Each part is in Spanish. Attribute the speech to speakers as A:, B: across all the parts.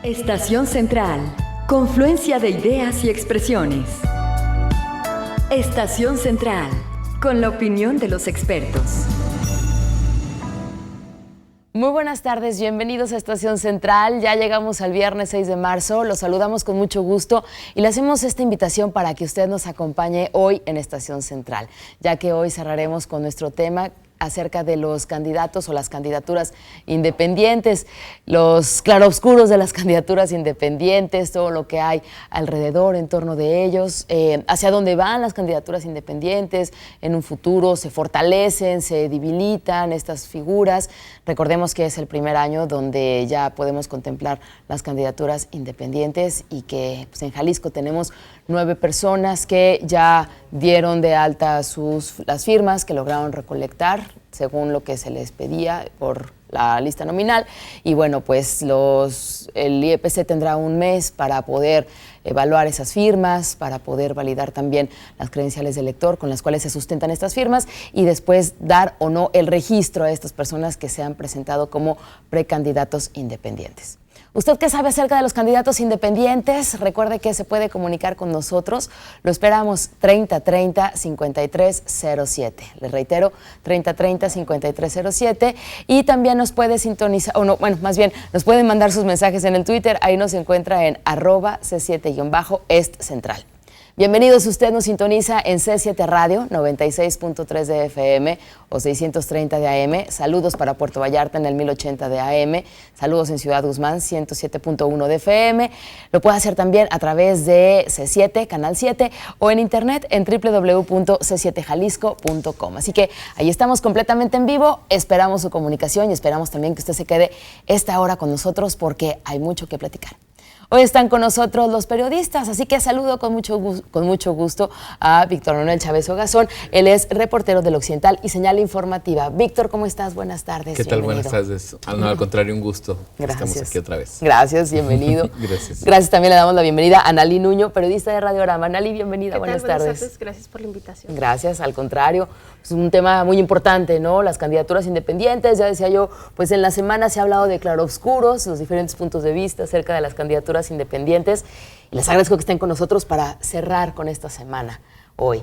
A: Estación Central, confluencia de ideas y expresiones. Estación Central, con la opinión de los expertos.
B: Muy buenas tardes, bienvenidos a Estación Central. Ya llegamos al viernes 6 de marzo, los saludamos con mucho gusto y le hacemos esta invitación para que usted nos acompañe hoy en Estación Central, ya que hoy cerraremos con nuestro tema acerca de los candidatos o las candidaturas independientes, los claroscuros de las candidaturas independientes, todo lo que hay alrededor, en torno de ellos, hacia dónde van las candidaturas independientes, en un futuro se fortalecen, se debilitan estas figuras. Recordemos que es el primer año donde ya podemos contemplar las candidaturas independientes y que pues, en Jalisco tenemos 9 personas que ya dieron de alta las firmas que lograron recolectar según lo que se les pedía por la lista nominal. Y bueno, pues el IEPC tendrá un mes para poder evaluar esas firmas, para poder validar también las credenciales de elector con las cuales se sustentan estas firmas y después dar o no el registro a estas personas que se han presentado como precandidatos independientes. ¿Usted qué sabe acerca de los candidatos independientes? Recuerde que se puede comunicar con nosotros. Lo esperamos 3030-5307. Les reitero, 3030-5307. Y también nos puede sintonizar, más bien, nos pueden mandar sus mensajes en el Twitter. Ahí nos encuentra en @C7-Est Central. Bienvenidos, usted nos sintoniza en C7 Radio, 96.3 de FM o 630 de AM. Saludos para Puerto Vallarta en el 1080 de AM. Saludos en Ciudad Guzmán, 107.1 de FM. Lo puede hacer también a través de C7, Canal 7 o en internet en www.c7jalisco.com. Así que ahí estamos completamente en vivo. Esperamos su comunicación y esperamos también que usted se quede esta hora con nosotros porque hay mucho que platicar. Hoy están con nosotros los periodistas, así que saludo con mucho gusto a Víctor Manuel Chávez Ogazón. Él es reportero del Occidental y Señal Informativa. Víctor, ¿cómo estás? Buenas tardes.
C: ¿Qué tal?
B: Bienvenido.
C: Buenas tardes. No, al contrario, un gusto.
B: Gracias.
C: Estamos aquí otra vez.
B: Gracias, bienvenido.
C: Gracias.
B: Gracias, también le damos la bienvenida a Analí Nuño, periodista de Radiorama. Analí, bienvenida, buenas tardes.
D: Buenas tardes, gracias por la invitación.
B: Gracias, al contrario. Es un tema muy importante, ¿no? Las candidaturas independientes, ya decía yo, pues en la semana se ha hablado de claroscuros, los diferentes puntos de vista acerca de las candidaturas independientes. Y les agradezco que estén con nosotros para cerrar con esta semana hoy.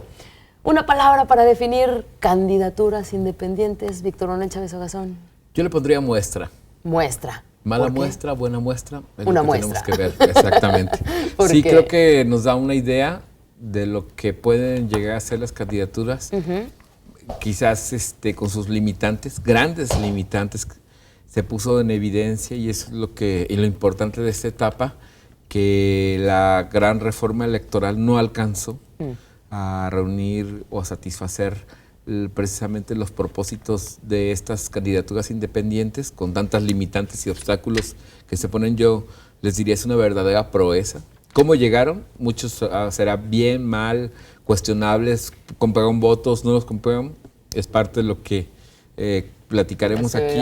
B: Una palabra para definir candidaturas independientes, Víctor Manuel Chávez Ogazón.
C: Yo le pondría muestra.
B: Muestra.
C: Mala muestra, buena muestra. Es
B: una
C: lo que
B: muestra.
C: tenemos que ver, exactamente. Sí, creo que nos da una idea de lo que pueden llegar a ser las candidaturas. Quizás con sus limitantes, grandes limitantes, se puso en evidencia y es lo importante de esta etapa, que la gran reforma electoral no alcanzó a reunir o a satisfacer precisamente los propósitos de estas candidaturas independientes con tantas limitantes y obstáculos que se ponen. Yo les diría, es una verdadera proeza. ¿Cómo llegaron? Muchos será bien, mal, cuestionables, compraron votos, no los compraron, es parte de lo que platicaremos aquí,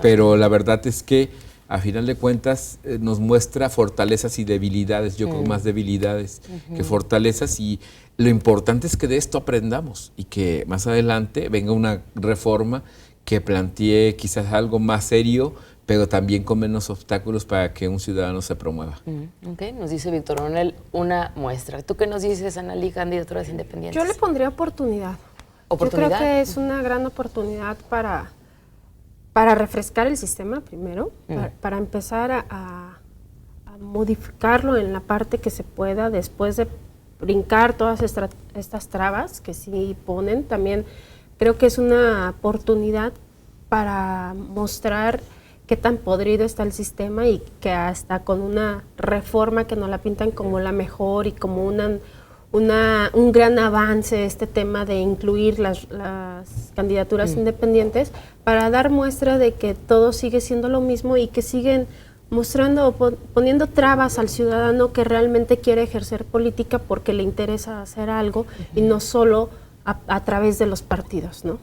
C: pero la verdad es que a final de cuentas nos muestra fortalezas y debilidades, yo creo más debilidades que fortalezas, y lo importante es que de esto aprendamos y que más adelante venga una reforma que plantee quizás algo más serio, pero también con menos obstáculos para que un ciudadano se promueva.
B: Okay. Nos dice Víctor Manuel, una muestra. ¿Tú qué nos dices, Analí, candidaturas independientes?
D: Yo le pondría oportunidad.
B: ¿Oportunidad?
D: Yo creo que es una gran oportunidad para refrescar el sistema primero, para empezar a modificarlo en la parte que se pueda, después de brincar todas estas trabas que sí ponen. También creo que es una oportunidad para mostrar qué tan podrido está el sistema y que hasta con una reforma que nos la pintan como la mejor y como un gran avance este tema de incluir las candidaturas independientes, para dar muestra de que todo sigue siendo lo mismo y que siguen mostrando o poniendo trabas al ciudadano que realmente quiere ejercer política porque le interesa hacer algo y no solo a través de los partidos, ¿no?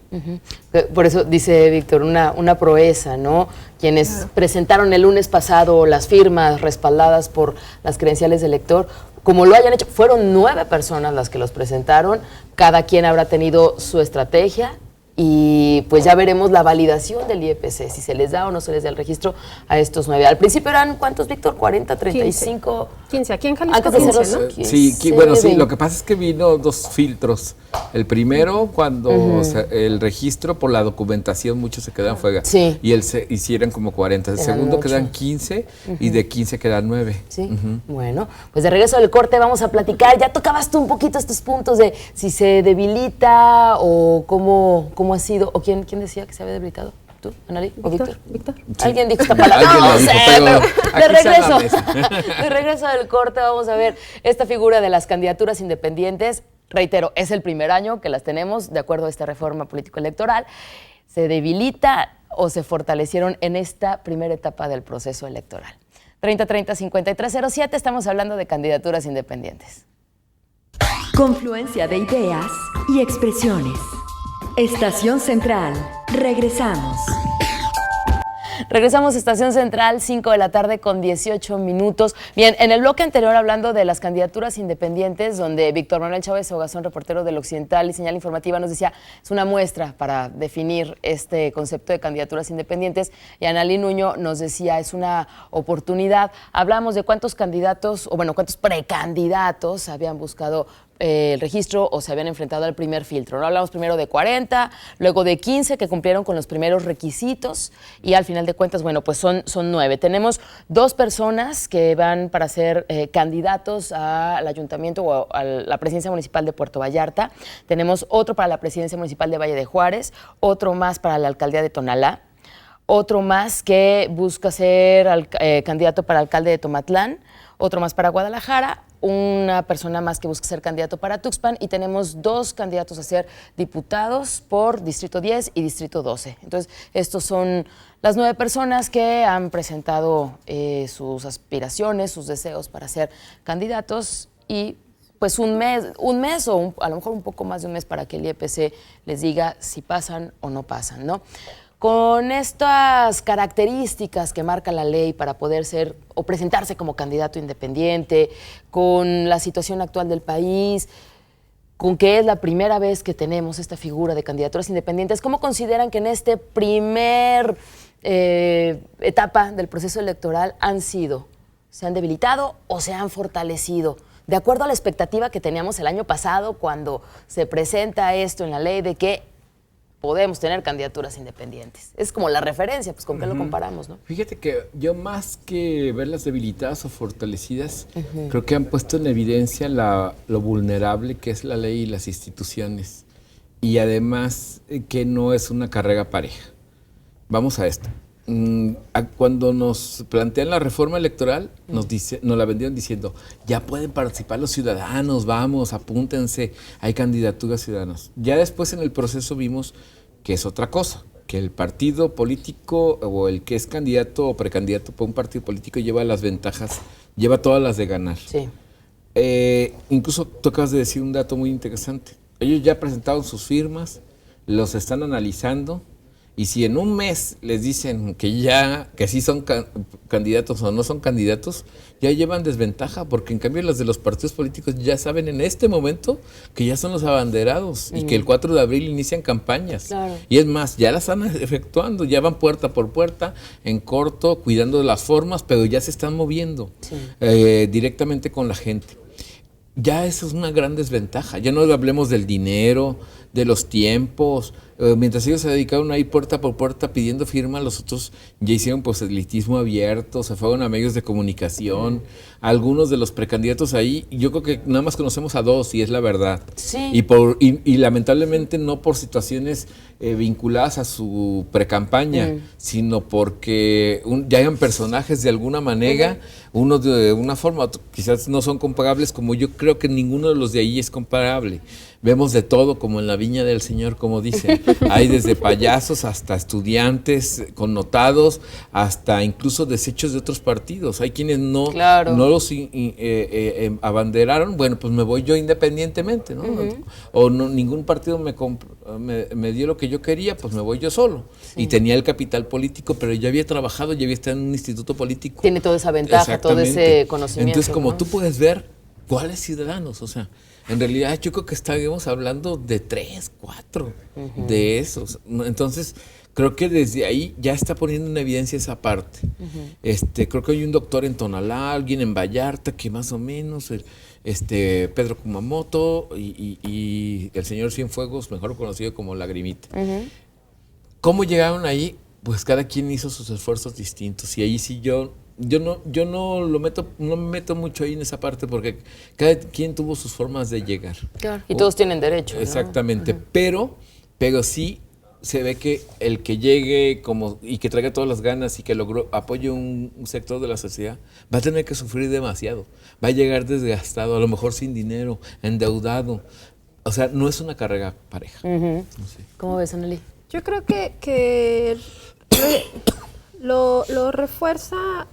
B: Por eso dice Víctor, una proeza, ¿no? Quienes presentaron el lunes pasado las firmas respaldadas por las credenciales de elector, como lo hayan hecho, fueron 9 personas las que los presentaron, cada quien habrá tenido su estrategia, y pues ya veremos la validación del IEPC, si se les da o no se les da el registro a estos 9. Al principio eran, ¿cuántos, Víctor? ¿40, 35?
D: 15. Aquí en Jalisco
B: Antes de
D: 15,
B: hacerlos,
D: ¿no?
B: 15,
C: Sí, bueno, sí,
B: 20.
C: lo que pasa es que vino 2 filtros. El primero, cuando el registro por la documentación, muchos se quedan fuera.
B: Sí.
C: Y hicieron como 40. El
B: Eran
C: segundo
B: 8.
C: quedan 15 y de 15 quedan 9.
B: Sí, bueno, pues de regreso del corte vamos a platicar. Ya tocabas tú un poquito estos puntos de si se debilita o cómo ha sido, o quién decía que se había debilitado. ¿Tú, Analí o Víctor?
D: Víctor.
B: ¿Alguien dijo esta palabra?
C: Alguien
B: No
C: la dijo,
B: sé,
C: pero
B: pero de
C: aquí está la
B: regreso.
C: mesa.
B: De regreso del corte vamos a ver esta figura de las candidaturas independientes. Reitero, es el primer año que las tenemos de acuerdo a esta reforma político-electoral. ¿Se debilita o se fortalecieron en esta primera etapa del proceso electoral? 3030-5307, estamos hablando de candidaturas independientes.
A: Confluencia de ideas y expresiones. Estación Central. Regresamos.
B: Regresamos a Estación Central, 5 de la tarde con 18 minutos. Bien, en el bloque anterior hablando de las candidaturas independientes, donde Víctor Manuel Chávez Ogazón, reportero del Occidental y Señal Informativa, nos decía, es una muestra para definir este concepto de candidaturas independientes, y Analí Nuño nos decía, es una oportunidad. Hablamos de cuántos candidatos, o bueno, cuántos precandidatos habían buscado el registro o se habían enfrentado al primer filtro, ¿no? Hablamos primero de 40, luego de 15 que cumplieron con los primeros requisitos y al final de cuentas, bueno, pues son 9. Tenemos 2 personas que van para ser candidatos al ayuntamiento o a la presidencia municipal de Puerto Vallarta. Tenemos otro para la presidencia municipal de Valle de Juárez, otro más para la alcaldía de Tonalá, otro más que busca ser candidato para alcalde de Tomatlán, otro más para Guadalajara, una persona más que busca ser candidato para Tuxpan, y tenemos 2 candidatos a ser diputados por Distrito 10 y Distrito 12. Entonces, estos son las 9 personas que han presentado sus aspiraciones, sus deseos para ser candidatos, y pues un mes o a lo mejor un poco más de un mes para que el IEPC les diga si pasan o no pasan, ¿no? Con estas características que marca la ley para poder ser o presentarse como candidato independiente, con la situación actual del país, con que es la primera vez que tenemos esta figura de candidaturas independientes, ¿cómo consideran que en este primer etapa del proceso electoral se han debilitado o se han fortalecido? De acuerdo a la expectativa que teníamos el año pasado cuando se presenta esto en la ley de que podemos tener candidaturas independientes. Es como la referencia, pues con qué lo comparamos, ¿no?
C: Fíjate que yo más que verlas debilitadas o fortalecidas, creo que han puesto en evidencia lo vulnerable que es la ley y las instituciones. Y además que no es una carrera pareja. Vamos a esto. Cuando nos plantean la reforma electoral, nos la vendieron diciendo, ya pueden participar los ciudadanos, vamos, apúntense, hay candidaturas ciudadanas. Ya después en el proceso vimos que es otra cosa, que el partido político o el que es candidato o precandidato por un partido político lleva las ventajas, lleva todas las de ganar.
B: Sí.
C: Incluso tú acabas de decir un dato muy interesante. Ellos ya presentaron sus firmas, los están analizando, y si en un mes les dicen que sí son candidatos o no son candidatos, ya llevan desventaja, porque en cambio los de los partidos políticos ya saben en este momento que ya son los abanderados y que el 4 de abril inician campañas. Claro. Y es más, ya las están efectuando, ya van puerta por puerta, en corto, cuidando de las formas, pero ya se están moviendo directamente con la gente. Ya eso es una gran desventaja. Ya no hablemos del dinero, de los tiempos. Mientras ellos se dedicaron a ir puerta por puerta pidiendo firma, los otros ya hicieron proselitismo abierto, se fueron a medios de comunicación. Algunos de los precandidatos ahí, yo creo que nada más conocemos a 2 y es la verdad. Sí. Y lamentablemente no por situaciones vinculadas a su precampaña, sino porque ya eran personajes de alguna manera, unos de una forma, otros quizás no son comparables, como yo creo que ninguno de los de ahí es comparable. Vemos de todo, como en la viña del Señor, como dicen. Hay desde payasos hasta estudiantes connotados, hasta incluso desechos de otros partidos. Hay quienes no los abanderaron. Bueno, pues me voy yo independientemente, ¿no? O no, ningún partido me dio lo que yo quería, pues me voy yo solo. Sí. Y tenía el capital político, pero ya había trabajado, ya había estado en un instituto político.
B: Tiene toda esa ventaja, todo ese conocimiento.
C: Entonces, como tú puedes ver, ¿cuáles ciudadanos? O sea, En realidad yo creo que estábamos hablando de 3, 4 de esos. Entonces creo que desde ahí ya está poniendo en evidencia esa parte. Creo que hay un doctor en Tonalá, alguien en Vallarta que más o menos, Pedro Kumamoto y el señor Cienfuegos, mejor conocido como Lagrimita. ¿Cómo llegaron ahí? Pues cada quien hizo sus esfuerzos distintos y ahí sí yo no me meto mucho ahí en esa parte porque cada quien tuvo sus formas de llegar.
B: Claro. Y todos tienen derecho, ¿no?
C: Exactamente, pero sí se ve que el que llegue y que traiga todas las ganas y que apoye un sector de la sociedad va a tener que sufrir demasiado, va a llegar desgastado, a lo mejor sin dinero, endeudado. O sea, no es una carrera pareja. No sé.
B: ¿Cómo ves, Anneli?
D: Yo creo que lo refuerza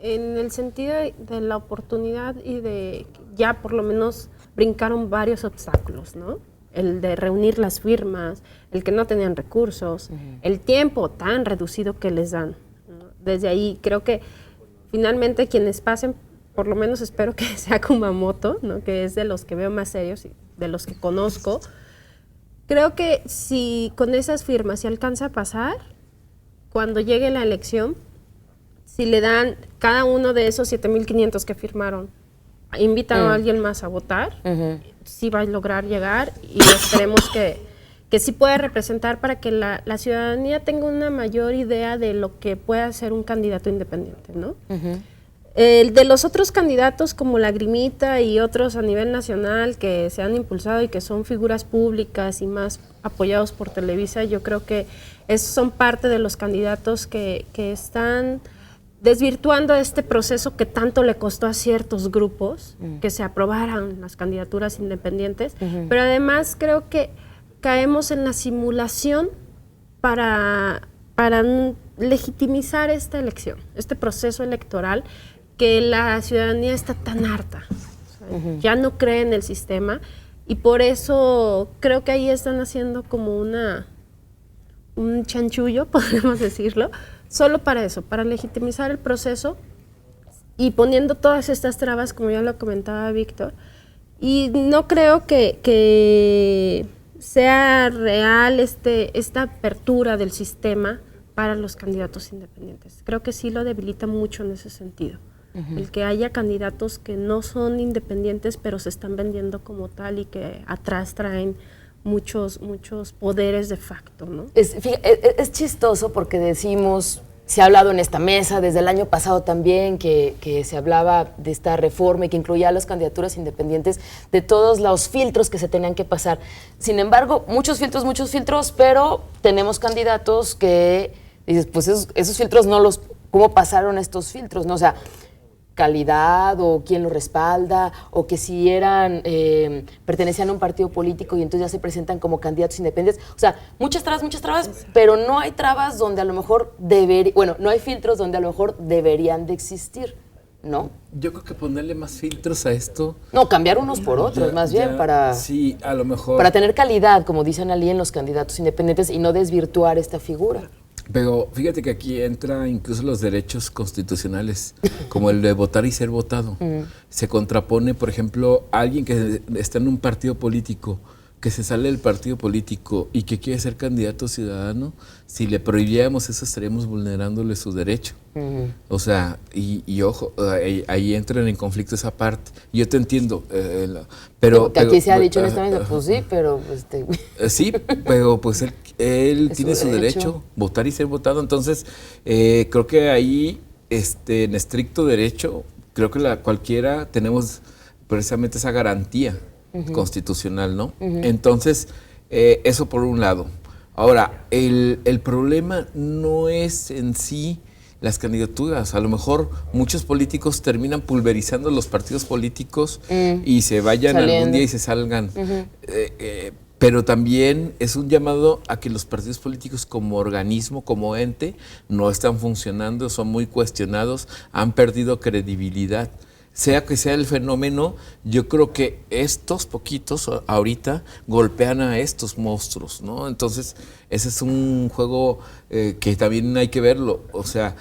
D: en el sentido de la oportunidad y de ya por lo menos brincaron varios obstáculos, ¿no? El de reunir las firmas, el que no tenían recursos, el tiempo tan reducido que les dan, ¿no? Desde ahí creo que finalmente quienes pasen, por lo menos espero que sea Kumamoto, ¿no? Que es de los que veo más serios y de los que conozco. Creo que si con esas firmas se alcanza a pasar, cuando llegue la elección, si le dan cada uno de esos 7,500 que firmaron, invitan a alguien más a votar, sí va a lograr llegar y esperemos que sí pueda representar para que la ciudadanía tenga una mayor idea de lo que pueda ser un candidato independiente, ¿no? El de los otros candidatos como Lagrimita y otros a nivel nacional que se han impulsado y que son figuras públicas y más apoyados por Televisa, yo creo que esos son parte de los candidatos que están desvirtuando este proceso que tanto le costó a ciertos grupos que se aprobaran las candidaturas independientes, pero además creo que caemos en la simulación para legitimizar esta elección, este proceso electoral que la ciudadanía está tan harta, o sea, ya no cree en el sistema y por eso creo que ahí están haciendo como un chanchullo, podemos decirlo, solo para eso, para legitimizar el proceso y poniendo todas estas trabas, como ya lo comentaba Víctor, y no creo que sea real esta apertura del sistema para los candidatos independientes. Creo que sí lo debilita mucho en ese sentido. El que haya candidatos que no son independientes, pero se están vendiendo como tal y que atrás traen muchos poderes de facto, ¿no?
B: Es chistoso porque decimos, se ha hablado en esta mesa desde el año pasado también que se hablaba de esta reforma y que incluía a las candidaturas independientes, de todos los filtros que se tenían que pasar. Sin embargo, muchos filtros, pero tenemos candidatos que dices, pues esos filtros ¿cómo pasaron estos filtros? ¿No? O sea, calidad o quién lo respalda o que si pertenecían a un partido político y entonces ya se presentan como candidatos independientes. O sea, muchas trabas, pero no hay trabas donde a lo mejor no hay filtros donde a lo mejor deberían de existir, ¿no?
C: Yo creo que ponerle más filtros a esto...
B: No, cambiar unos por otros, más bien, para...
C: Sí, a lo mejor...
B: Para tener calidad, como dicen allí en los candidatos independientes y no desvirtuar esta figura.
C: Pero fíjate que aquí entra incluso los derechos constitucionales, como el de votar y ser votado. Se contrapone, por ejemplo, a alguien que está en un partido político, que se sale del partido político y que quiere ser candidato ciudadano, si le prohibiéramos eso estaríamos vulnerándole su derecho. O sea, y ojo, ahí entran en conflicto esa parte. Yo te entiendo, pero...
B: Que aquí se ha dicho en esta mesa, pues sí, pero...
C: Sí, pero pues él tiene su derecho, votar y ser votado. Entonces, creo que ahí, en estricto derecho, creo que cualquiera tenemos precisamente esa garantía constitucional, ¿no? Entonces, eso por un lado. Ahora, el problema no es en sí las candidaturas. A lo mejor muchos políticos terminan pulverizando los partidos políticos y se vayan algún día y se salgan. Pero también es un llamado a que los partidos políticos como organismo, como ente, no están funcionando, son muy cuestionados, han perdido credibilidad. sea que sea el fenómeno, yo creo que estos poquitos ahorita golpean a estos monstruos, ¿no? Entonces, ese es un juego que también hay que verlo. O sea,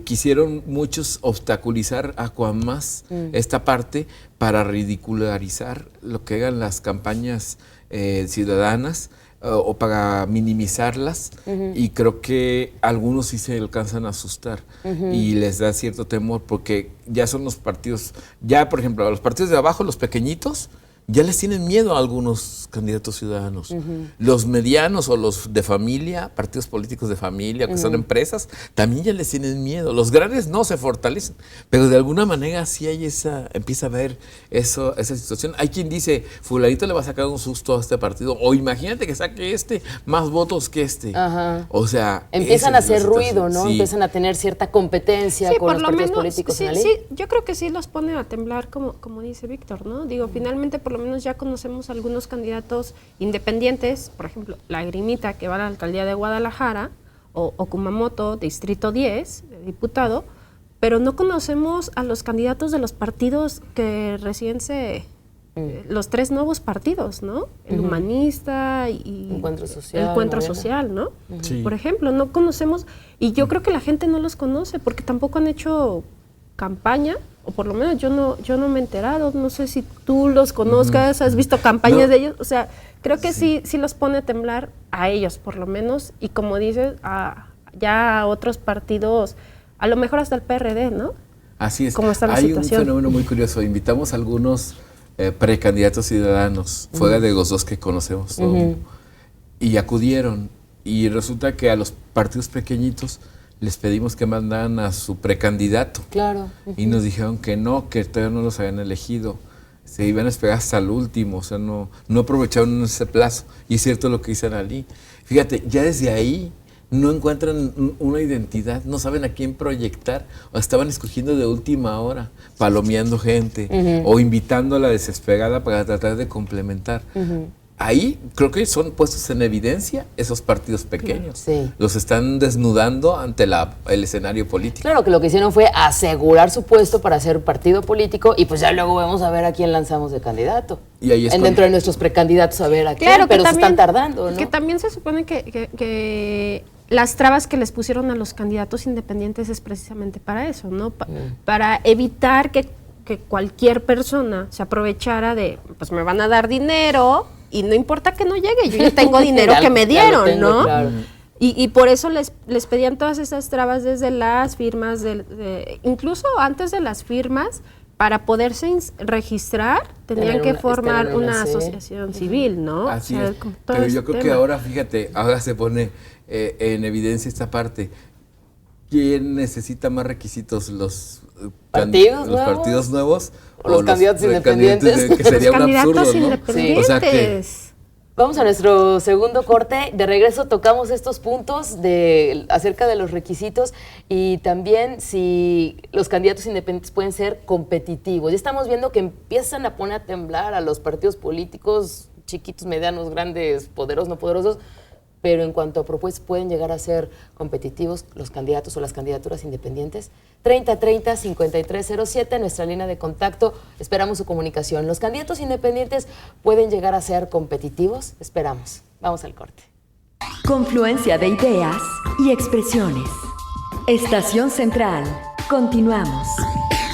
C: quisieron muchos obstaculizar aún más esta parte para ridicularizar lo que hagan las campañas ciudadanas o para minimizarlas, y creo que algunos sí se alcanzan a asustar y les da cierto temor porque ya son los partidos, ya por ejemplo a los partidos de abajo, los pequeñitos, ya les tienen miedo a algunos candidatos ciudadanos. Los medianos o los de familia, partidos políticos de familia, que son empresas, también ya les tienen miedo. Los grandes no se fortalecen, pero de alguna manera sí hay empieza a haber esa situación. Hay quien dice, fulanito le va a sacar un susto a este partido, o imagínate que saque más votos que este. O sea,
B: empiezan a hacer ruido, ¿no?
C: Sí.
B: Empiezan a tener cierta competencia con los partidos políticos
D: sí,
B: en la ley.
D: Sí, yo creo que sí los pone a temblar, como dice Víctor, ¿no? Digo, finalmente por lo menos ya conocemos algunos candidatos independientes, por ejemplo, Lagrimita, que va a la alcaldía de Guadalajara, o Kumamoto, distrito 10, diputado, pero no conocemos a los candidatos de los partidos que recién los 3 nuevos partidos, ¿no? El Humanista y
B: Encuentro Social,
D: Encuentro Social, ¿no?
C: Sí.
D: Por ejemplo, no conocemos, y yo creo que la gente no los conoce porque tampoco han hecho campaña, o por lo menos yo no me he enterado, no sé si tú los conozcas, has visto campañas de ellos, o sea, creo que sí los pone a temblar a ellos por lo menos, y como dices, ya a otros partidos, a lo mejor hasta el PRD, ¿no?
C: Así es.
D: ¿Cómo está la
C: Hay
D: situación?
C: un fenómeno muy curioso, invitamos a algunos precandidatos ciudadanos, fuera de los 2 que conocemos, y acudieron, y resulta que a los partidos pequeñitos les pedimos que mandaran a su precandidato.
B: Claro.
C: Y nos dijeron que no, que todavía no los habían elegido. Se iban a esperar hasta el último, o sea, no aprovecharon ese plazo. Y es cierto lo que dice Analí. Fíjate, ya desde ahí no encuentran una identidad, no saben a quién proyectar, o estaban escogiendo de última hora, palomeando gente, o invitando a la desesperada para tratar de complementar. Ahí creo que son puestos en evidencia esos partidos pequeños.
B: Sí.
C: Los están desnudando ante el escenario político.
B: Claro, que lo que hicieron fue asegurar su puesto para ser partido político, y pues ya luego vamos a ver a quién lanzamos de candidato.
C: Y ahí es
B: dentro de nuestros precandidatos a ver a quién, pero se están tardando, ¿no?
D: Que también se supone que las trabas que les pusieron a los candidatos independientes es precisamente para eso, ¿no? Para evitar que cualquier persona se aprovechara de, pues me van a dar dinero y no importa que no llegue, yo ya tengo dinero que me dieron, ¿no? Claro. Y por eso les pedían todas esas trabas desde las firmas, incluso antes de las firmas, para poderse registrar, tenían que formar una asociación civil, ¿no?
C: Así es. Pero yo creo que ahora, fíjate, ahora se pone en evidencia esta parte. ¿Quién necesita más requisitos? ¿Los partidos nuevos?
B: ¿O los candidatos independientes?
C: Que sería un absurdo, ¿no?
D: Sí. O sea que...
B: Vamos a nuestro segundo corte. De regreso tocamos estos puntos acerca de los requisitos y también si los candidatos independientes pueden ser competitivos. Ya estamos viendo que empiezan a poner a temblar a los partidos políticos, chiquitos, medianos, grandes, poderosos, no poderosos, pero en cuanto a propuestas pueden llegar a ser competitivos los candidatos o las candidaturas independientes. 3030-5307, nuestra línea de contacto. Esperamos su comunicación. ¿Los candidatos independientes pueden llegar a ser competitivos? Esperamos. Vamos al corte.
A: Confluencia de ideas y expresiones. Estación Central. Continuamos.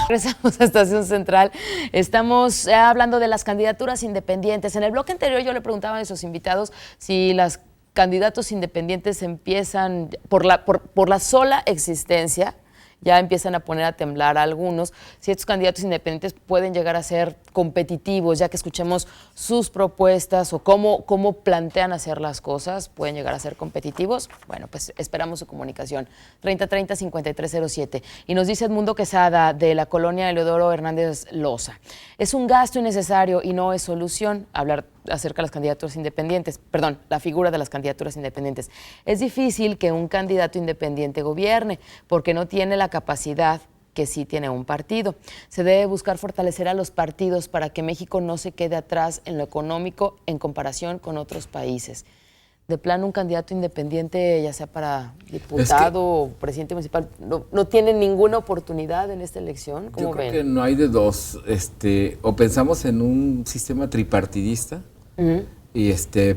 B: Regresamos a Estación Central. Estamos hablando de las candidaturas independientes. En el bloque anterior yo le preguntaba a nuestros invitados si las candidatos independientes empiezan, por la sola existencia, ya empiezan a poner a temblar a algunos, si estos candidatos independientes pueden llegar a ser competitivos, ya que escuchemos sus propuestas o cómo plantean hacer las cosas, pueden llegar a ser competitivos. Bueno, pues esperamos su comunicación. 3030-5307. Y nos dice Edmundo Quesada, de la colonia Eleodoro Hernández Loza: es un gasto innecesario y no es solución hablar acerca de las candidaturas independientes, perdón, la figura de las candidaturas independientes. Es difícil que un candidato independiente gobierne porque no tiene la capacidad que sí tiene un partido. Se debe buscar fortalecer a los partidos para que México no se quede atrás en lo económico en comparación con otros países. de plano un candidato independiente, ya sea para diputado o presidente municipal, no tiene ninguna oportunidad en esta elección?
C: Yo creo que no hay de dos. O pensamos en un sistema tripartidista,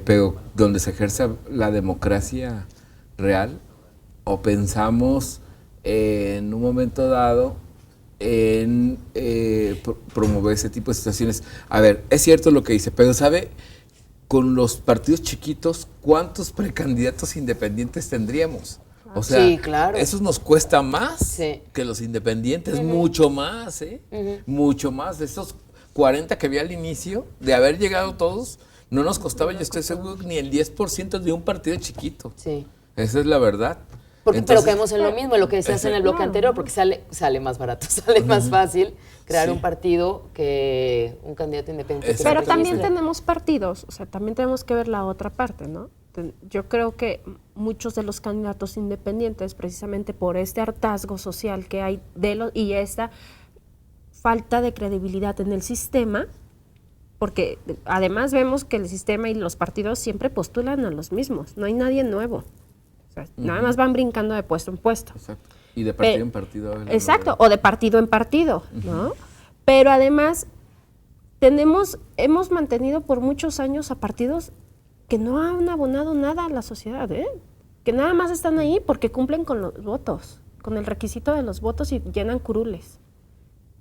C: pero donde se ejerza la democracia real, o pensamos en un momento dado en promover ese tipo de situaciones. A ver, es cierto lo que dice, pero ¿sabe? Con los partidos chiquitos, ¿cuántos precandidatos independientes tendríamos? O sea,
B: sí, claro.
C: Eso nos cuesta más que los independientes, mucho más, mucho más. De esos 40 que había al inicio, de haber llegado todos, no nos costaba, yo estoy seguro, ni el 10% de un partido chiquito.
B: Sí.
C: Esa es la verdad.
B: Pero caemos en lo mismo, en lo que decías en el bloque anterior, porque sale más barato, sale más fácil crear un partido que un candidato independiente.
D: Pero también tenemos partidos, o sea, también tenemos que ver la otra parte, ¿no? Yo creo que muchos de los candidatos independientes, precisamente por este hartazgo social que hay y esta falta de credibilidad en el sistema, porque además vemos que el sistema y los partidos siempre postulan a los mismos, no hay nadie nuevo. O sea, nada más van brincando de puesto en puesto.
C: Exacto. Y de partido en partido.
D: Exacto, o de partido en partido, ¿no? Pero además hemos mantenido por muchos años a partidos que no han abonado nada a la sociedad, que nada más están ahí porque cumplen con los votos, con el requisito de los votos y llenan curules.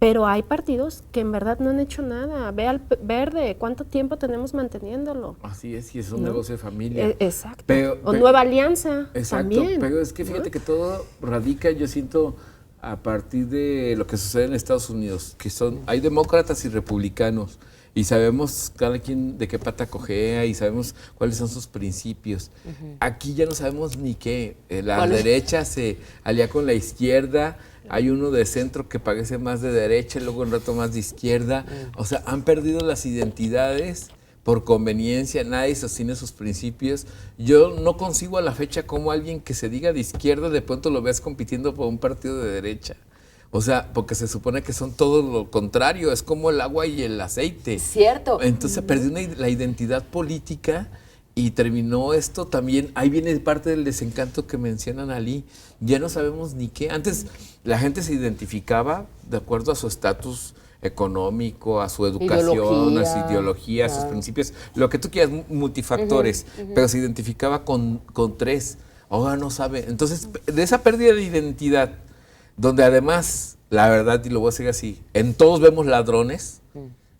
D: Pero hay partidos que en verdad no han hecho nada. Ve al Verde, ¿cuánto tiempo tenemos manteniéndolo?
C: Así es, y es un negocio de familia.
D: Exacto. O Nueva Alianza.
C: Exacto,
D: también,
C: pero es que fíjate que todo radica, yo siento, a partir de lo que sucede en Estados Unidos, que hay demócratas y republicanos, y sabemos cada quien de qué pata cojea y sabemos cuáles son sus principios. Aquí ya no sabemos ni qué. La derecha se alía con la izquierda. Hay uno de centro que parece más de derecha y luego un rato más de izquierda. O sea, han perdido las identidades por conveniencia, nadie sostiene sus principios. Yo no concibo a la fecha cómo alguien que se diga de izquierda de pronto lo veas compitiendo por un partido de derecha. O sea, porque se supone que son todo lo contrario, es como el agua y el aceite.
B: Cierto.
C: Entonces perdió la identidad política. Y terminó esto también, ahí viene parte del desencanto que mencionan Ali, ya no sabemos ni qué. Antes la gente se identificaba de acuerdo a su estatus económico, a su educación, a su ideología, a sus principios, lo que tú quieras, multifactores, pero se identificaba con tres. Ahora no sabe. Entonces, de esa pérdida de identidad, donde además, la verdad, y lo voy a decir así, en todos vemos ladrones,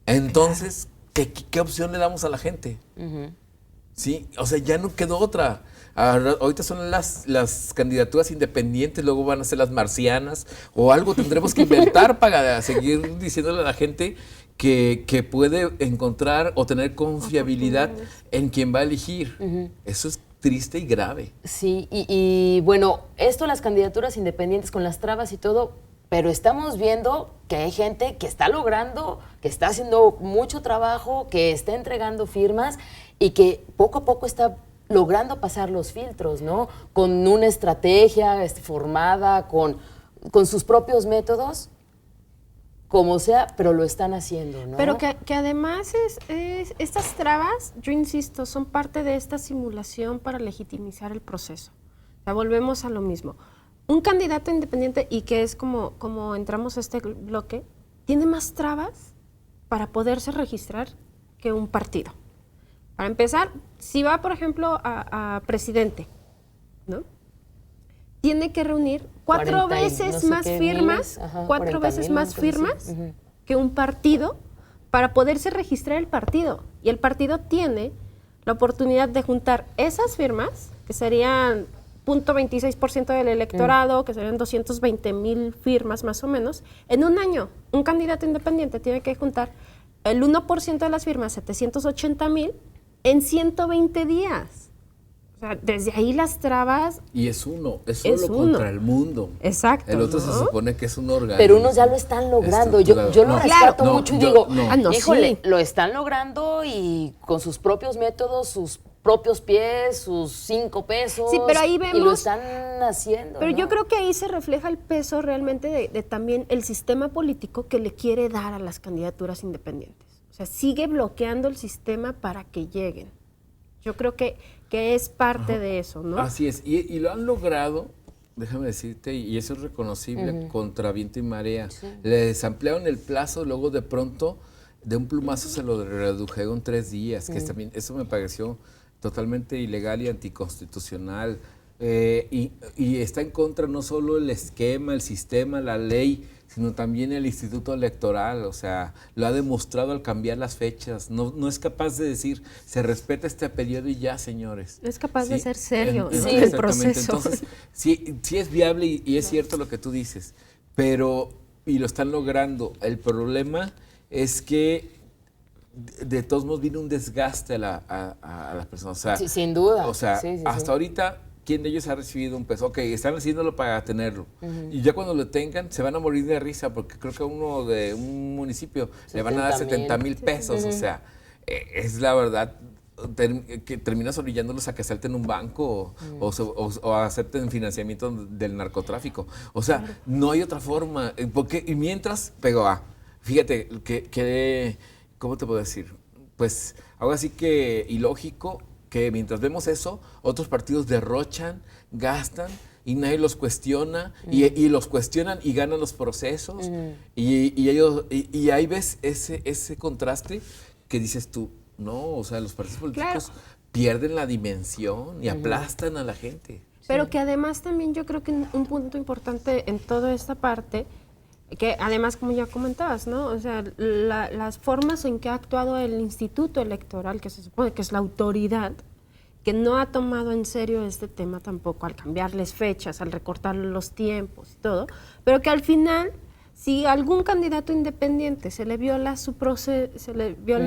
C: entonces, ¿qué opción le damos a la gente? Sí, o sea, ya no quedó otra. Ahorita son las candidaturas independientes, luego van a ser las marcianas, o algo tendremos que inventar para seguir diciéndole a la gente que puede encontrar o tener confiabilidad en quien va a elegir. Eso es triste y grave.
B: Sí, y bueno, esto, las candidaturas independientes con las trabas y todo, pero estamos viendo que hay gente que está logrando, que está haciendo mucho trabajo, que está entregando firmas y que poco a poco está logrando pasar los filtros, ¿no? Con una estrategia formada, con sus propios métodos, como sea, pero lo están haciendo, ¿no?
D: Pero que además estas trabas, yo insisto, son parte de esta simulación para legitimizar el proceso. O sea, volvemos a lo mismo. Un candidato independiente, y que es como entramos a este bloque, tiene más trabas para poderse registrar que un partido. Para empezar, si va, por ejemplo, a presidente, ¿no? Tiene que reunir cuatro veces más firmas que un partido para poderse registrar el partido. Y el partido tiene la oportunidad de juntar esas firmas, que serían 0.26% del electorado, que serían 220,000 firmas más o menos, en un año. Un candidato independiente tiene que juntar el 1% de las firmas, 780,000, en 120 días. O sea, desde ahí las trabas...
C: Y es uno contra el mundo.
D: Exacto.
C: El otro se supone que es un órgano.
B: Pero unos ya lo están logrando. Yo lo rescato mucho y digo, híjole,
D: sí,
B: lo están logrando y con sus propios métodos, sus propios pies, sus 5 pesos.
D: Sí, pero ahí vemos...
B: Y lo están haciendo,
D: Pero
B: ¿no?
D: yo creo que ahí se refleja el peso realmente de también el sistema político que le quiere dar a las candidaturas independientes. O sea, sigue bloqueando el sistema para que lleguen. Yo creo que que es parte de eso, ¿no?
C: Así es, y lo han logrado, déjame decirte, y eso es reconocible contra viento y marea. Sí. Les ampliaron el plazo, luego de pronto, de un plumazo se lo redujeron 3 días, que también, eso me pareció totalmente ilegal y anticonstitucional. Y está en contra no solo el esquema, el sistema, la ley, sino también el Instituto Electoral. O sea, lo ha demostrado al cambiar las fechas. No es capaz de decir, se respeta este periodo y ya, señores.
D: No es capaz de ser serio
C: en
D: el proceso.
C: Entonces, sí es viable y es cierto lo que tú dices, pero, y lo están logrando. El problema es que de todos modos viene un desgaste a las personas. O sea,
B: sí, sin duda.
C: O sea, hasta ahorita, ¿quién de ellos ha recibido un peso? Ok, están haciéndolo para tenerlo. Y ya cuando lo tengan, se van a morir de risa, porque creo que a uno de un municipio le van a dar 70,000 pesos. O sea, es la verdad, que terminas orillándolos a que salten un banco o acepten financiamiento del narcotráfico. O sea, no hay otra forma. Y mientras, fíjate, que ¿cómo te puedo decir? Pues algo así que ilógico, que mientras vemos eso, otros partidos derrochan, gastan y nadie los cuestiona y los cuestionan y ganan los procesos. Y ahí ves ese contraste que dices tú, no, o sea, los partidos políticos pierden la dimensión y aplastan a la gente.
D: Pero que además también yo creo que un punto importante en toda esta parte, que además, como ya comentabas, ¿no? O sea, las formas en que ha actuado el Instituto Electoral, que se supone que es la autoridad, que no ha tomado en serio este tema tampoco, al cambiarles fechas, al recortar los tiempos y todo, pero que al final, si algún candidato independiente se le viola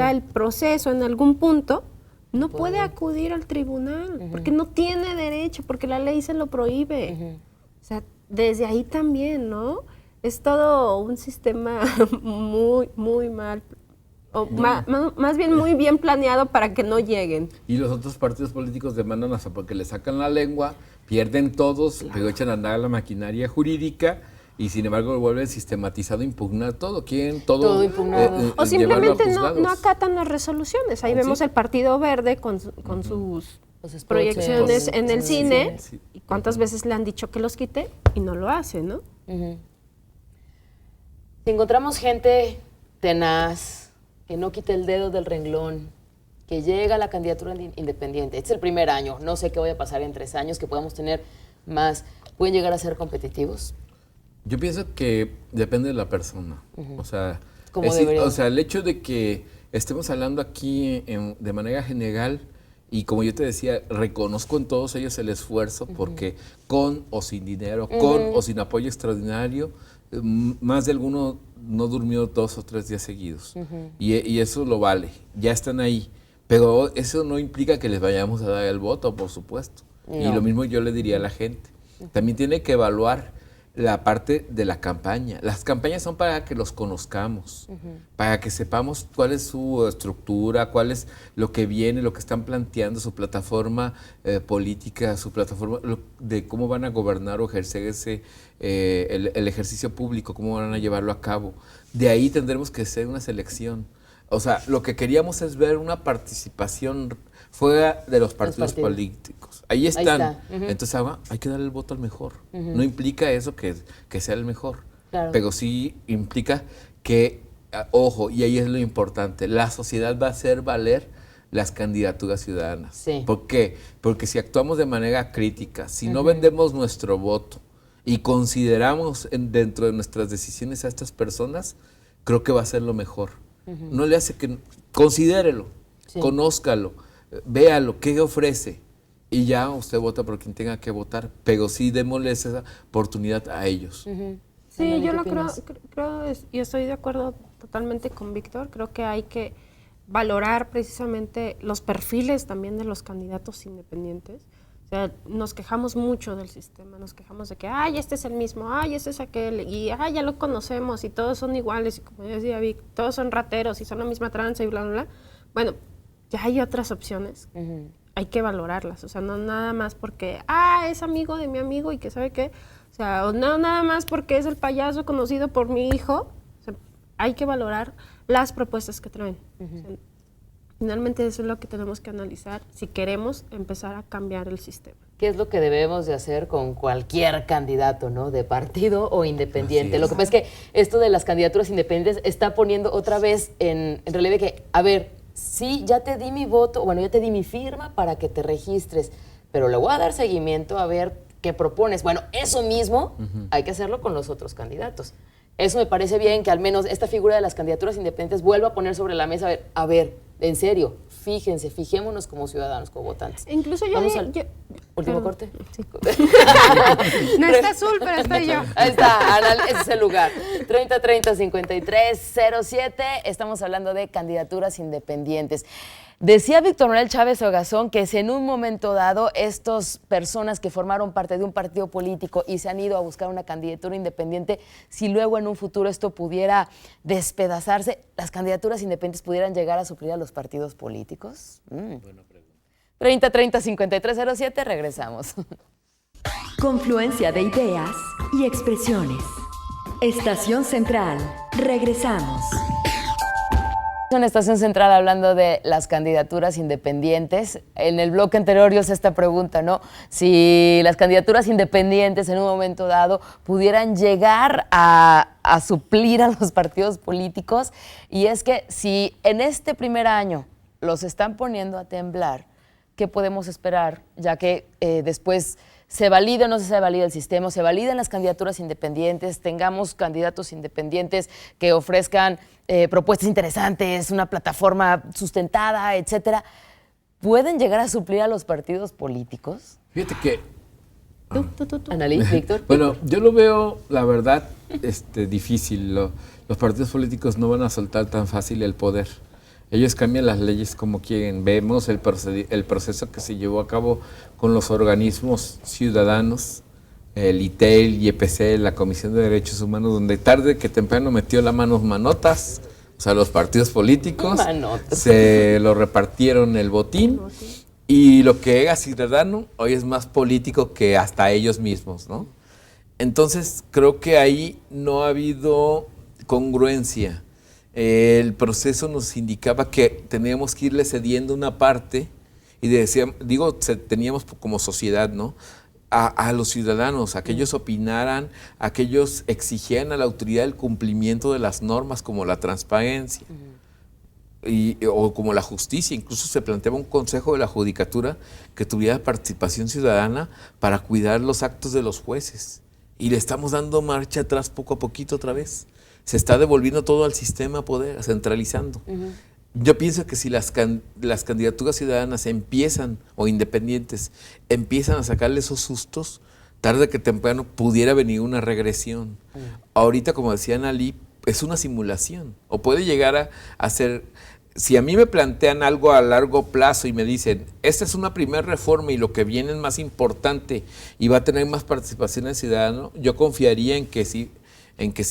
D: el proceso en algún punto, no puede acudir al tribunal, porque no tiene derecho, porque la ley se lo prohíbe. O sea, desde ahí también, ¿no? Es todo un sistema muy, muy mal, más bien muy bien planeado para que no lleguen.
C: Y los otros partidos políticos demandan hasta porque le sacan la lengua, pierden todos, pero echan a andar la maquinaria jurídica y sin embargo vuelven sistematizado a impugnar todo. ¿Quién? Todo impugnado.
D: O simplemente no acatan las resoluciones. Ahí vemos el Partido Verde con sus proyecciones en el cine. Sí. ¿Y cuántas veces le han dicho que los quite? Y no lo hace, ¿no?
B: Si encontramos gente tenaz, que no quite el dedo del renglón, que llega a la candidatura independiente, este es el primer año, no sé qué vaya a pasar en 3 años, que podamos tener más, ¿pueden llegar a ser competitivos?
C: Yo pienso que depende de la persona. O sea, el hecho de que estemos hablando aquí de manera general, y como yo te decía, reconozco en todos ellos el esfuerzo, porque con o sin dinero, con o sin apoyo extraordinario, más de alguno no durmió 2 o 3 días seguidos. Y eso lo vale, ya están ahí. Pero eso no implica que les vayamos a dar el voto, por supuesto. No. Y lo mismo yo le diría a la gente. También tiene que evaluar la parte de la campaña. Las campañas son para que los conozcamos, para que sepamos cuál es su estructura, cuál es lo que viene, lo que están planteando, su plataforma política, su plataforma de cómo van a gobernar o ejercer el ejercicio público, cómo van a llevarlo a cabo. De ahí tendremos que hacer una selección. O sea, lo que queríamos es ver una participación fuera de los partidos políticos. Ahí están. Ahí está. Entonces hay que darle el voto al mejor. No implica eso que sea el mejor. Claro. Pero sí implica que, ojo, y ahí es lo importante, la sociedad va a hacer valer las candidaturas ciudadanas. Sí. ¿Por qué? Porque si actuamos de manera crítica, si no vendemos nuestro voto y consideramos dentro de nuestras decisiones a estas personas, creo que va a ser lo mejor. No le hace que considérelo, conózcalo, véalo, qué ofrece y ya usted vota por quien tenga que votar, pero sí démosle esa oportunidad a ellos.
D: Sí, yo lo creo y estoy de acuerdo totalmente con Víctor. Creo que hay que valorar precisamente los perfiles también de los candidatos independientes. O sea, nos quejamos mucho del sistema, nos quejamos de que, ay, este es el mismo, ay, este es aquel, y ay, ya lo conocemos, y todos son iguales, y como decía Vic, todos son rateros, y son la misma tranza, y bla, bla, bla. Bueno, ya hay otras opciones, hay que valorarlas, o sea, no nada más porque, es amigo de mi amigo, y que sabe qué, o sea, o no nada más porque es el payaso conocido por mi hijo, o sea, hay que valorar las propuestas que traen. O sea, Finalmente eso es lo que tenemos que analizar si queremos empezar a cambiar el sistema.
B: ¿Qué es lo que debemos de hacer con cualquier candidato, ¿no? De partido o independiente? Lo que pasa es que esto de las candidaturas independientes está poniendo otra vez en relieve que, a ver, sí, ya te di mi voto, bueno, ya te di mi firma para que te registres, pero le voy a dar seguimiento a ver qué propones. Bueno, eso mismo hay que hacerlo con los otros candidatos. Eso me parece bien, que al menos esta figura de las candidaturas independientes vuelva a poner sobre la mesa, a ver, en serio, fijémonos como ciudadanos, como votantes.
D: Incluso
B: ¿Último corte?
D: Sí. No está azul, pero estoy yo.
B: Ahí está, ese es el lugar. 3030-5307, estamos hablando de candidaturas independientes. Decía Víctor Manuel Chávez Ogazón que si en un momento dado estas personas que formaron parte de un partido político y se han ido a buscar una candidatura independiente, si luego en un futuro esto pudiera despedazarse, ¿las candidaturas independientes pudieran llegar a suplir a los partidos políticos?
C: Buena pregunta.
B: 3030-5307, regresamos.
A: Confluencia de ideas y expresiones. Estación Central. Regresamos.
B: En Estación Central hablando de las candidaturas independientes. En el bloque anterior yo hice esta pregunta, ¿no? Si las candidaturas independientes en un momento dado pudieran llegar a suplir a los partidos políticos, y es que si en este primer año los están poniendo a temblar, ¿qué podemos esperar? Ya que después se valide o no se valida el sistema, se validen las candidaturas independientes, tengamos candidatos independientes que ofrezcan propuestas interesantes, una plataforma sustentada, etcétera. ¿Pueden llegar a suplir a los partidos políticos?
C: Fíjate que...
B: Analí, Víctor.
C: Bueno, yo lo veo, la verdad, difícil. Los partidos políticos no van a soltar tan fácil el poder. Ellos cambian las leyes como quieren. Vemos el proceso que se llevó a cabo con los organismos ciudadanos, el ITEL, IEPC, la Comisión de Derechos Humanos, donde tarde que temprano metió la mano manotas, o sea, los partidos políticos, se lo repartieron el botín, y lo que era ciudadano hoy es más político que hasta ellos mismos, ¿no? Entonces, creo que ahí no ha habido congruencia. El proceso nos indicaba que teníamos que irle cediendo una parte, y teníamos como sociedad, ¿no?, a los ciudadanos, a que ellos opinaran, a que ellos exigieran a la autoridad el cumplimiento de las normas como la transparencia o como la justicia. Incluso se planteaba un consejo de la judicatura que tuviera participación ciudadana para cuidar los actos de los jueces. Y le estamos dando marcha atrás poco a poquito otra vez. Se está devolviendo todo al sistema poder, centralizando. Yo pienso que si las candidaturas ciudadanas o independientes empiezan a sacarle esos sustos, tarde que temprano pudiera venir una regresión. Ahorita, como decía Analí, es una simulación, o puede llegar a ser... Si a mí me plantean algo a largo plazo y me dicen, esta es una primera reforma y lo que viene es más importante y va a tener más participación del ciudadano, yo confiaría en que sí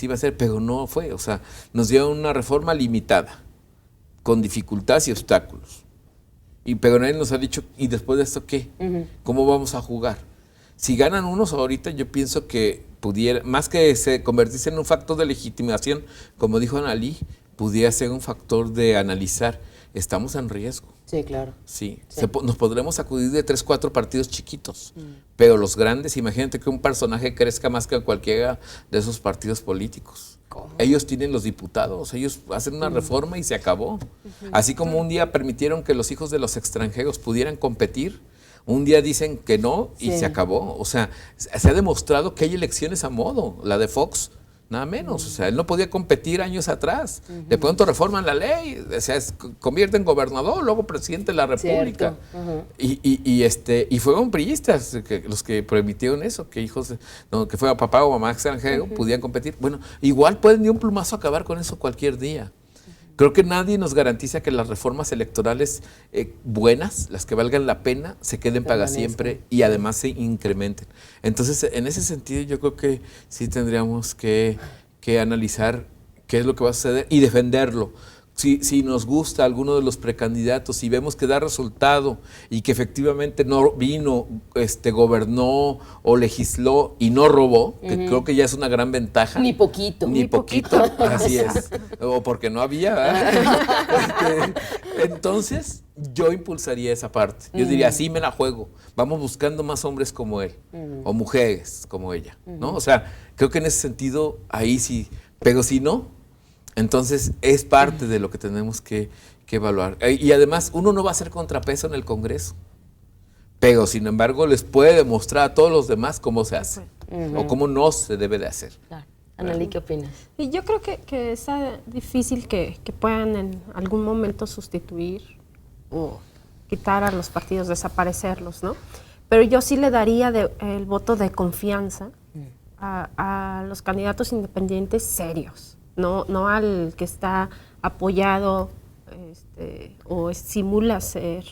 C: va a ser, pero no fue. O sea, nos dio una reforma limitada, con dificultades y obstáculos. Pero nadie nos ha dicho, ¿y después de esto qué? ¿Cómo vamos a jugar? Si ganan unos ahorita, yo pienso que pudiera, más que convertirse en un factor de legitimación, como dijo Analí, pudiera ser un factor de analizar, estamos en riesgo.
B: Sí, claro.
C: Sí. Nos podremos acudir de 3, 4 partidos chiquitos, pero los grandes, imagínate que un personaje crezca más que cualquiera de esos partidos políticos. ¿Cómo? Ellos tienen los diputados, ellos hacen una reforma y se acabó. Así como un día permitieron que los hijos de los extranjeros pudieran competir, un día dicen que no y se acabó. O sea, se ha demostrado que hay elecciones a modo, la de Fox, nada menos. O sea, él no podía competir años atrás. De pronto reforman la ley, o sea, convierte en gobernador, luego presidente de la República. Y fueron priistas los que permitieron eso, que que fuera papá o mamá extranjero pudieran competir. Bueno, igual pueden de un plumazo acabar con eso cualquier día. Creo que nadie nos garantiza que las reformas electorales buenas, las que valgan la pena, se queden para siempre y además se incrementen. Entonces, en ese sentido, yo creo que sí tendríamos que analizar qué es lo que va a suceder y defenderlo. Si nos gusta alguno de los precandidatos y vemos que da resultado y que efectivamente no vino, gobernó o legisló y no robó, que creo que ya es una gran ventaja.
B: Ni poquito.
C: Ni poquito, así es. O porque no había. Entonces, yo impulsaría esa parte. Yo diría, sí, me la juego. Vamos buscando más hombres como él o mujeres como ella, ¿no? O sea, creo que en ese sentido, ahí sí. Pero si no, entonces es parte de lo que tenemos que evaluar. Y además, uno no va a ser contrapeso en el Congreso. Pero, sin embargo, les puede demostrar a todos los demás cómo se hace o cómo no se debe de hacer.
B: Claro. Analí, ¿qué opinas?
D: Y yo creo que es difícil que puedan en algún momento sustituir o quitar a los partidos, desaparecerlos, ¿no? Pero yo sí le daría el voto de confianza a los candidatos independientes serios, no al que está apoyado o simula ser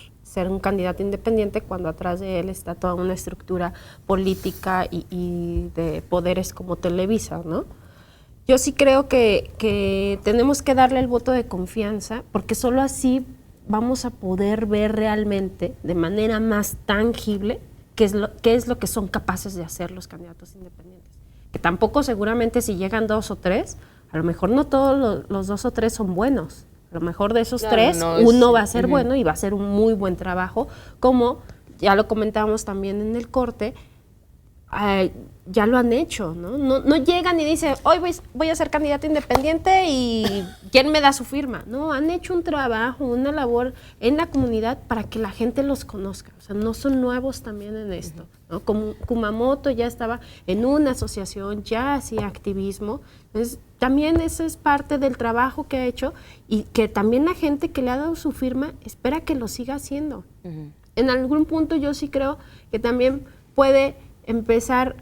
D: un candidato independiente cuando atrás de él está toda una estructura política y de poderes como Televisa, ¿no? Yo sí creo que tenemos que darle el voto de confianza, porque solo así vamos a poder ver realmente, de manera más tangible, qué es lo que son capaces de hacer los candidatos independientes. Que tampoco seguramente si llegan 2 o 3, a lo mejor no todos los 2 o 3 son buenos. A lo mejor de esos 3, uno va a ser bueno y va a hacer un muy buen trabajo, como ya lo comentábamos también en el corte, ya lo han hecho, ¿no? No llegan y dicen, hoy voy a ser candidato independiente y ¿quién me da su firma? No, han hecho un trabajo, una labor en la comunidad para que la gente los conozca. O sea, no son nuevos también en esto, ¿no? Como Kumamoto ya estaba en una asociación, ya hacía activismo. Entonces, también eso es parte del trabajo que ha hecho y que también la gente que le ha dado su firma espera que lo siga haciendo. En algún punto yo sí creo que también puede empezar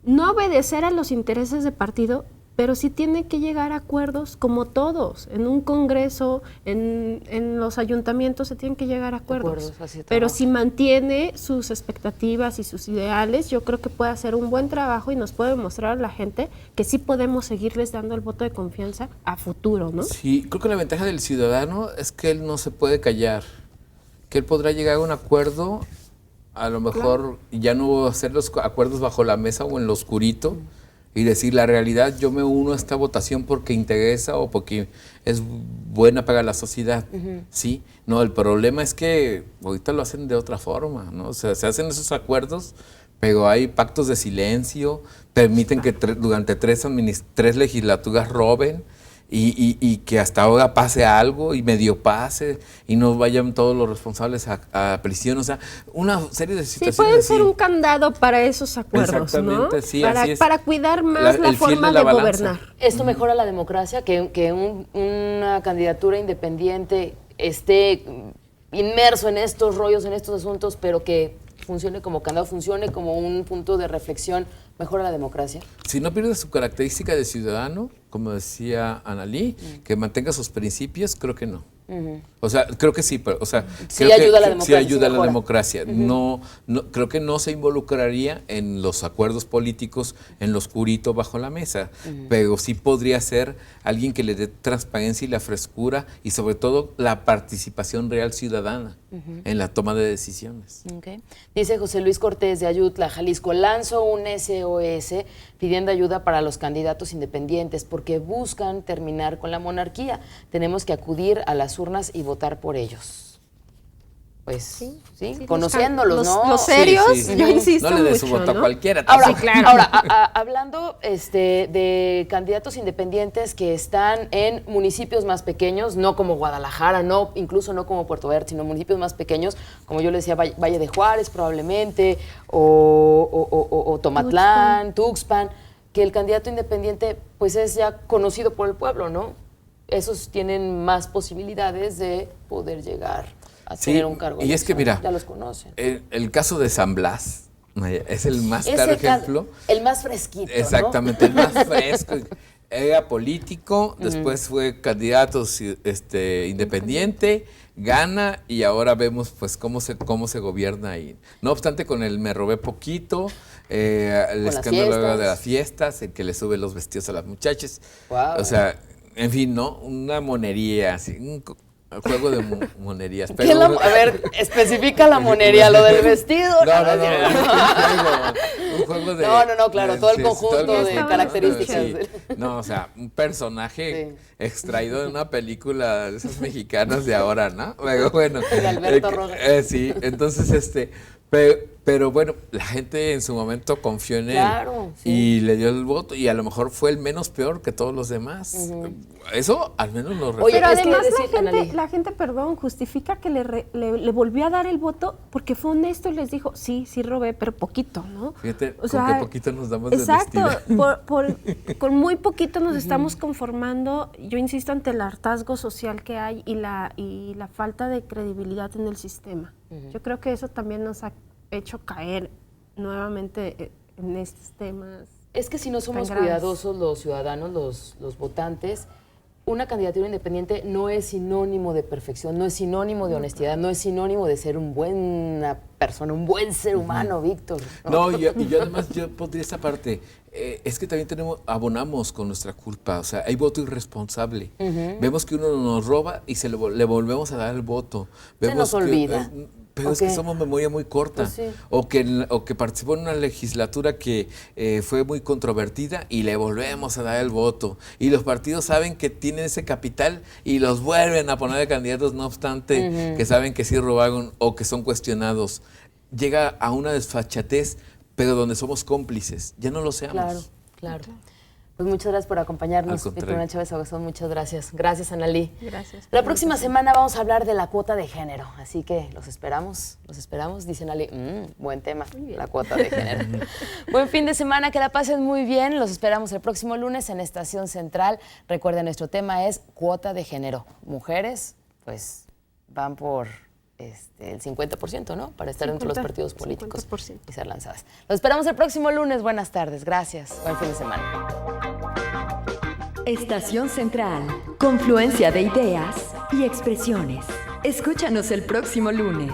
D: no obedecer a los intereses de partido, pero sí tiene que llegar a acuerdos como todos. En un congreso, en los ayuntamientos se tienen que llegar a acuerdos. Pero si mantiene sus expectativas y sus ideales, yo creo que puede hacer un buen trabajo y nos puede mostrar a la gente que sí podemos seguirles dando el voto de confianza a futuro, ¿no?
C: Sí, creo que la ventaja del ciudadano es que él no se puede callar, que él podrá llegar a un acuerdo, a lo mejor ya no hacer los acuerdos bajo la mesa o en lo oscurito y decir la realidad, yo me uno a esta votación porque interesa o porque es buena para la sociedad, ¿sí? No, el problema es que ahorita lo hacen de otra forma, ¿no? O sea, se hacen esos acuerdos, pero hay pactos de silencio, permiten que durante 3 legislaturas roben, y que hasta ahora pase algo y medio pase y no vayan todos los responsables a prisión, o sea, una serie de situaciones.
D: Sí, pueden ser un candado para esos acuerdos, ¿no?
C: Sí,
D: para cuidar más la forma de gobernar.
B: ¿Esto mejora la democracia? Que una candidatura independiente esté inmerso en estos rollos, en estos asuntos, pero que funcione como candado, funcione como un punto de reflexión, ¿mejora la democracia?
C: Si no pierde su característica de ciudadano, como decía Analí, que mantenga sus principios, creo que no. O sea, creo que sí, pero, o sea,
B: sí
C: creo
B: ayuda
C: que,
B: a la democracia.
C: Sí ayuda a la democracia. No, creo que no se involucraría en los acuerdos políticos en lo oscurito bajo la mesa, pero sí podría ser alguien que le dé transparencia y la frescura y sobre todo la participación real ciudadana en la toma de decisiones.
B: Okay. Dice José Luis Cortés de Ayutla, Jalisco, lanzo un SOS pidiendo ayuda para los candidatos independientes porque buscan terminar con la monarquía. Tenemos que acudir a las urnas y votar por ellos. Pues sí, conociéndolos, ¿no?
D: Los serios, yo insisto
C: no le dé
D: mucho,
C: su voto
D: ¿no?
C: a cualquiera.
B: Ahora, ahora hablando de candidatos independientes que están en municipios más pequeños, no como Guadalajara, incluso no como Puerto Vallarta, sino municipios más pequeños, como yo le decía, Valle de Juárez probablemente, o Tomatlán, Tuxpan, que el candidato independiente pues es ya conocido por el pueblo, ¿no? Esos tienen más posibilidades de poder llegar a tener un cargo.
C: Y es que mira,
B: ya los conocen.
C: El caso de San Blas es el más claro ejemplo.
B: El más fresquito,
C: exactamente, ¿no? El más fresco. Era político, después fue candidato independiente, gana y ahora vemos pues cómo se gobierna ahí. No obstante, con el me robé poquito, el escándalo de las fiestas, el que le sube los vestidos a las muchachas.
B: Wow.
C: O sea, en fin, ¿no? Una monería, así, Juego de monerías.
B: ¿Qué es a ver, especifica la monería, lo del vestido.
C: Un juego de...
B: No, claro, todo el conjunto de características.
C: Sí. No, o sea, un personaje extraído de una película de esas mexicanas de ahora, ¿no? Bueno.
B: De Alberto Rojas.
C: Sí, entonces, pero bueno, la gente en su momento confió en él y le dio el voto y a lo mejor fue el menos peor que todos los demás. Eso al menos lo refleja.
D: Pero además la gente, perdón, justifica que le volvió a dar el voto porque fue honesto y les dijo, sí robé, pero poquito, ¿no?
C: Fíjate, con qué poquito nos damos de
D: exacto,
C: honestidad.
D: Con muy poquito nos estamos conformando, yo insisto, ante el hartazgo social que hay y la falta de credibilidad en el sistema. Yo creo que eso también nos ha hecho caer nuevamente en estos temas.
B: Es que si no somos cuidadosos los ciudadanos, los votantes, una candidatura independiente no es sinónimo de perfección, no es sinónimo de honestidad, no es sinónimo de ser una buena persona, un buen ser humano, Víctor.
C: No, y yo además yo pondría esta parte, es que también abonamos con nuestra culpa, o sea, hay voto irresponsable. Vemos que uno nos roba y le volvemos a dar el voto.
B: Se nos olvida.
C: Pero es que somos memoria muy corta.
B: Pues sí.
C: O que participó en una legislatura que fue muy controvertida y le volvemos a dar el voto. Y los partidos saben que tienen ese capital y los vuelven a poner de candidatos, no obstante que saben que sí robaron o que son cuestionados. Llega a una desfachatez, pero donde somos cómplices. Ya no lo seamos.
B: Claro. Pues muchas gracias por acompañarnos, Víctor Chávez Agazón, muchas gracias. Gracias, Analí.
D: Gracias.
B: La próxima semana vamos a hablar de la cuota de género, así que los esperamos, dice Analí. Buen tema, la cuota de género. Buen fin de semana, que la pasen muy bien, los esperamos el próximo lunes en Estación Central. Recuerden, nuestro tema es cuota de género. Mujeres, pues, van por el 50%, ¿no? Para estar dentro de los partidos políticos
D: 50%.
B: Y ser lanzadas. Los esperamos el próximo lunes. Buenas tardes, gracias. Buen fin de semana.
A: Estación Central, confluencia de ideas y expresiones. Escúchanos el próximo lunes.